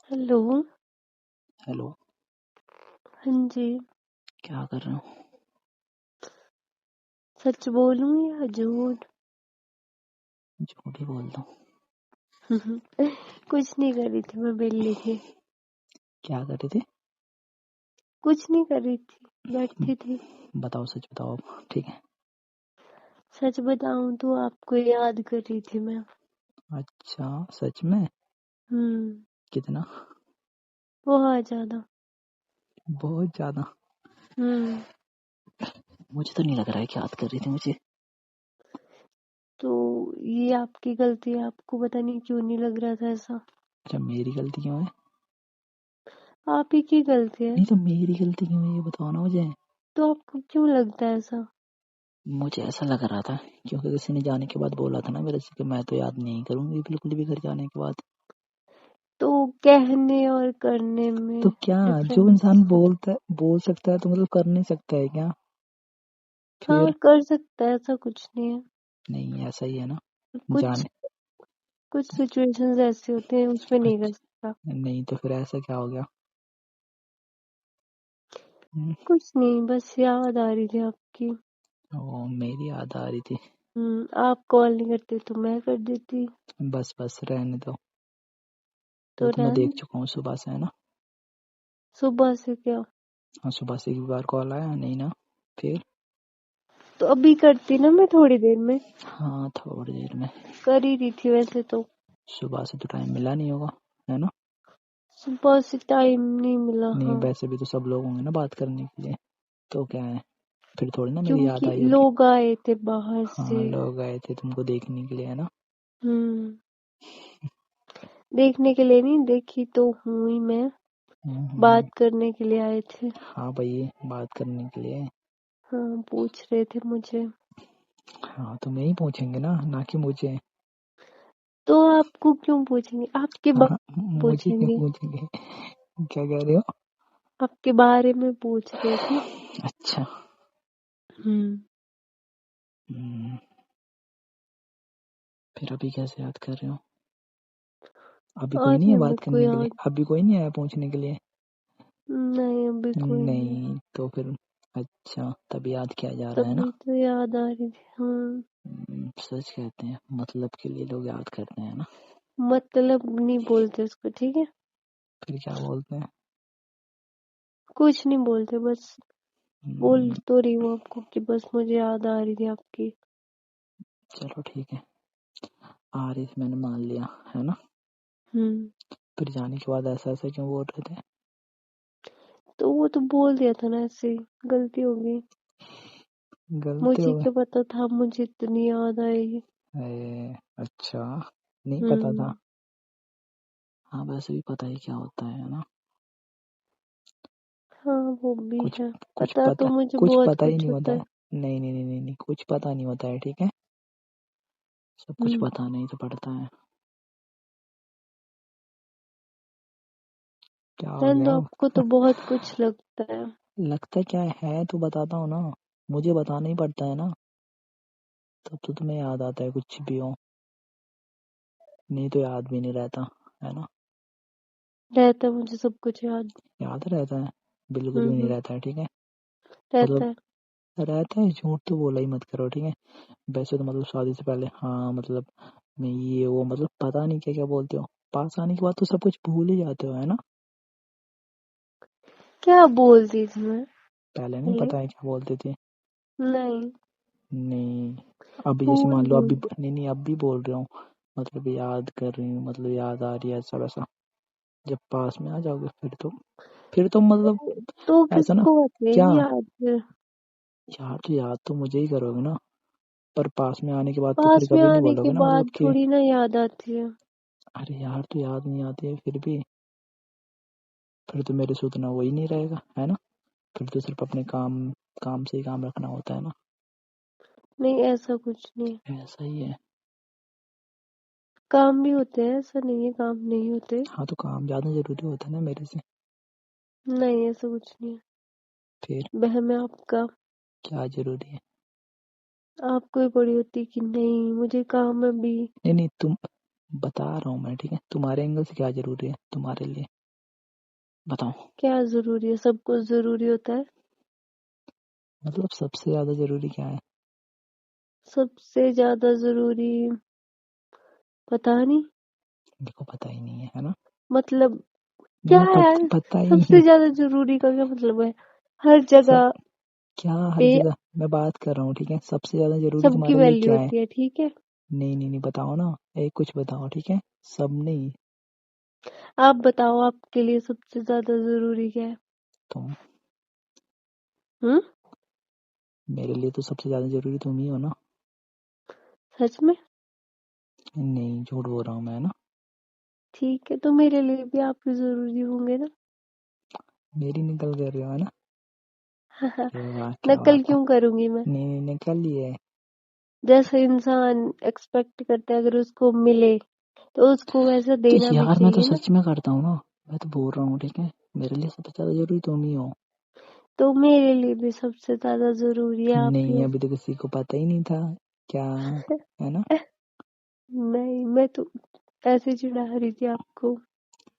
Hello. Hello. हाँ जी। क्या कर रहे हो? सच बोलूं या झूठ? झूठ ही बोल दो। कुछ नहीं कर रही थी, मैं वेली थी। क्या कर रहे थे? कुछ नहीं कर रही थी, बैठी थी। बताओ, सच बताओ अब, ठीक है? सच बताऊं तो आपको याद कर रही थी मैं। अच्छा, सच में? कितना? बहुत ज्यादा। बहुत ज्यादा? हम्म मुझे तो नहीं लग रहा है कि याद कर रही थी मुझे। तो ये आपकी गलती है, आपको पता नहीं क्यों नहीं लग रहा था ऐसा। अच्छा, मेरी गलती क्यों है? आप ही की गलती है। नहीं तो मेरी गलती क्यों है ये बताओ ना मुझे। तो आपको क्यों लगता है ऐसा? मुझे ऐसा लग रहा था क्योंकि किसी ने जाने के बाद बोला था ना मेरे से कि मैं तो याद नहीं करूंगी बिल्कुल भी घर जाने के बाद। तो कहने और करने में तो क्या, जो डिफरेंस। इंसान बोल सकता है तो मतलब कर नहीं सकता है क्या? हाँ, फिर? कर सकता है, ऐसा कुछ नहीं है। नहीं, ऐसा ही है ना। कुछ जाने। कुछ सिचुएशंस ऐसी होती हैं, उसमें नहीं कर सकता। नहीं तो फिर ऐसा क्या हो गया? हम्म, कुछ नहीं, बस याद आ रही थी आपकी। ओ, मेरी याद आ रही थी। आप कॉल नहीं करते तो मैं कर देती। बस बस रहने दो। वो तो तो मैं रहने। देख चुका हूँ सुबह से, है ना। सुबह से क्या? हाँ, सुबह से एक बार कॉल आया नहीं ना। फिर? तो अभी करती ना, मैं थोड़ी देर में हाँ, थोड़ी देर में। कर ही रही थी वैसे तो। सुबह से तो टाइम मिला नहीं होगा, है ना। सुबह से टाइम नहीं मिला, नहीं, हाँ। वैसे भी तो सब लोग होंगे ना बात करने के लिए। तो क्या है, फिर थोड़ी ना मेरी याद क्योंकि आई होगी। लोग आए थे बाहर से। हाँ, लोग आए थे तुमको देखने के लिए, है ना। हम्म देखने के लिए नहीं, देखी तो हूँ ही मैं। हम्म। बात करने के लिए आए थे। हाँ भाई, बात करने के लिए। हाँ, पूछ रहे थे मुझे। हाँ, तो मैं ही पूछेंगे ना कि मुझे। तो आपको क्यों पूछेंगे, आपके हाँ, बारे में मुझे क्यों पूछेंगे। पूछेंगे? क्या कह रहे हो? आपके बारे में पूछ रहे थे। अच्छा। हम्म हम्म, फिर अभी कैसे याद कर रहे हो? अभी कोई आज नहीं है नहीं मेरे बात को करने के लिए? याद। अभी कोई नहीं आया पूछने के लिए? नहीं, अभी कोई नहीं। नहीं तो फिर? अच्छा, तभी याद किया जा रहा है ना। तभी तो याद आ रही थी, हाँ। सच कहते हैं मतलब के लिए लोग याद करते हैं ना। मतलब नहीं बोलते उसको, ठीक है। फिर क्या बोलते हैं? कुछ नहीं बोलते, बस बोल हम्म, तो रही हूँ आपको कि बस मुझे याद आ रही थी आपकी। चलो ठीक है। आ रही थी, मैंने मान लिया, है ना। हम्म फिर जाने के बाद ऐसा ऐसा क्यों बोल रहे थे? तो वो तो बोल दिया था ना, ऐसे ही गलती हो गई। गलती मुझे हो क्या पता था मुझे इतनी याद आएगी। गई। अच्छा, नहीं पता था। हम्म हाँ, वैसे भी पता ही क्या होता है ना। हाँ, वो भी कुछ है। कुछ पता तो पता मुझे कुछ बहुत पता ही कुछ नहीं होता होता है। है। नहीं नहीं नहीं नहीं नहीं, कुछ पता नहीं होता है, ठीक है। सब कुछ हम्म पता नहीं तो पड़ता है। क्या हो रहने गया दो, अब? आपको तो बहुत कुछ लगता है। लगता क्या है तो बताता हूँ ना। मुझे बताना ही पड़ता है ना। तब तो तुम्हें याद आता है कुछ भी हो। नहीं तो याद भी नहीं रहता, है ना। रहता है मुझे सब कुछ याद। याद रहता है? बिल्कुल भी नहीं हम्म रहता है, ठीक है। रहता मतलब है। रहता है, झूठ तो बोला ही मत करो, ठीक है। वैसे तो मतलब शादी से पहले हाँ मतलब मैं ये वो मतलब पता नहीं क्या क्या बोलते हो। पास आने के बाद तो सब कुछ भूल ही जाते हो, है ना। क्या बोलती थी मैं पहले नहीं पहले? पता है क्या बोलते थे? नहीं, नहीं। अभी जैसे भूल मान लो, गई। अभी नहीं नहीं अब भी बोल रहा हूँ। मतलब याद कर रही हूँ, मतलब याद आ रही है ऐसा वैसा। जब पास में आ जाओगे फिर तो मतलब तो ऐसा ना। किसको क्या? आती याद फिर? यार तो याद तो मुझे ही करोगे ना। पर पास में आने के बाद तो फिर पास में कभी नहीं आने के बोलोगे ना मतलब बाद कि थोड़ी ना याद आती है। अरे यार तो याद नहीं आती है फिर भी। फिर तो मेरे से उतना वही नहीं रहेगा, है ना। फिर तो सिर्फ अपने काम काम से ही काम रखना होता है ना। नहीं, ऐसा कुछ नहीं। ऐसा ही है। काम भी होते हैं, ऐसा नहीं है काम नहीं होते। हाँ, तो काम ज्यादा जरूरी होता है ना मेरे से। नहीं, ऐसा कुछ नहीं है। फिर बहम है आपका। क्या जरूरी है? आपको ही पड़ी होती कि नहीं मुझे काम है भी। नहीं नहीं, बता रहा हूँ मैं, ठीक है। तुम्हारे एंगल से क्या जरूरी है तुम्हारे लिए, बताओ। क्या जरूरी है? सब कुछ जरूरी होता है। मतलब सबसे ज्यादा जरूरी क्या है? सबसे ज्यादा जरूरी पता नहीं। देखो पता ही नहीं है ना। मतलब क्या मैं है यार? पता ही नहीं। सबसे ज्यादा जरूरी का क्या मतलब है? हर सब जगह क्या हर पे जगह, मैं बात कर रहा हूँ, ठीक है। सबसे ज्यादा जरूरी सबकी तुम्हारे लिए वैल्यू क्या है? होती है, ठीक है। नहीं नहीं नहीं, बताओ ना। एक कुछ बताओ, ठीक है। सब नहीं। आप बताओ, आपके लिए सबसे ज्यादा जरूरी क्या है? तुम। हम्म। मेरे लिए तो सबसे ज्यादा जरूरी तुम ही हो ना। सच में? नहीं, झूठ बोल रहा हूँ मैं ना। ठीक है, तो मेरे लिए भी आप ही जरूरी होंगे ना। मेरी निकल कर रहे हो है ना। अरे वाह, क्या नकल बात है। क्यों करूंगी मैं? नहीं नहीं, निकल ही है। जैसा इंसान एक्सपेक्ट करता है, अगर उसको मिले तो उसको वैसा तो देना भी यार मैं तो चाहिए ना। सच में करता हूँ ना। मैं तो बोल रहा हूँ, ठीक है। मेरे लिए सबसे ज्यादा जरूरी तुम ही हो। तो मेरे लिए भी सबसे ज्यादा जरूरी है आप ही नहीं, हो। अभी तो किसी को पता ही नहीं था क्या, है ना। नहीं, मैं तो ऐसे चिढ़ा रही थी आपको।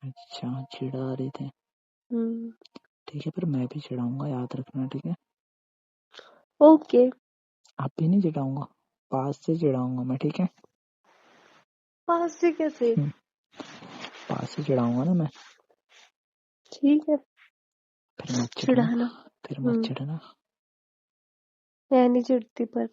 अच्छा, चिढ़ा रहे थे। हम्म। ठीक है, पर मैं भी चिढ़ाऊंगा, याद रखना, ठीक है। ओके। आप भी नहीं चिढ़ाऊंगा, पास से चिढ़ाऊंगा मैं, ठीक है। पास से कैसे? हम्म, पास से चिढ़ाऊंगा ना मैं। ठीक है। फिर मत चिढ़ना। चिढ़ाना। फिर मत हम्म। चिढ़ना। मैं नहीं चिढ़ती पर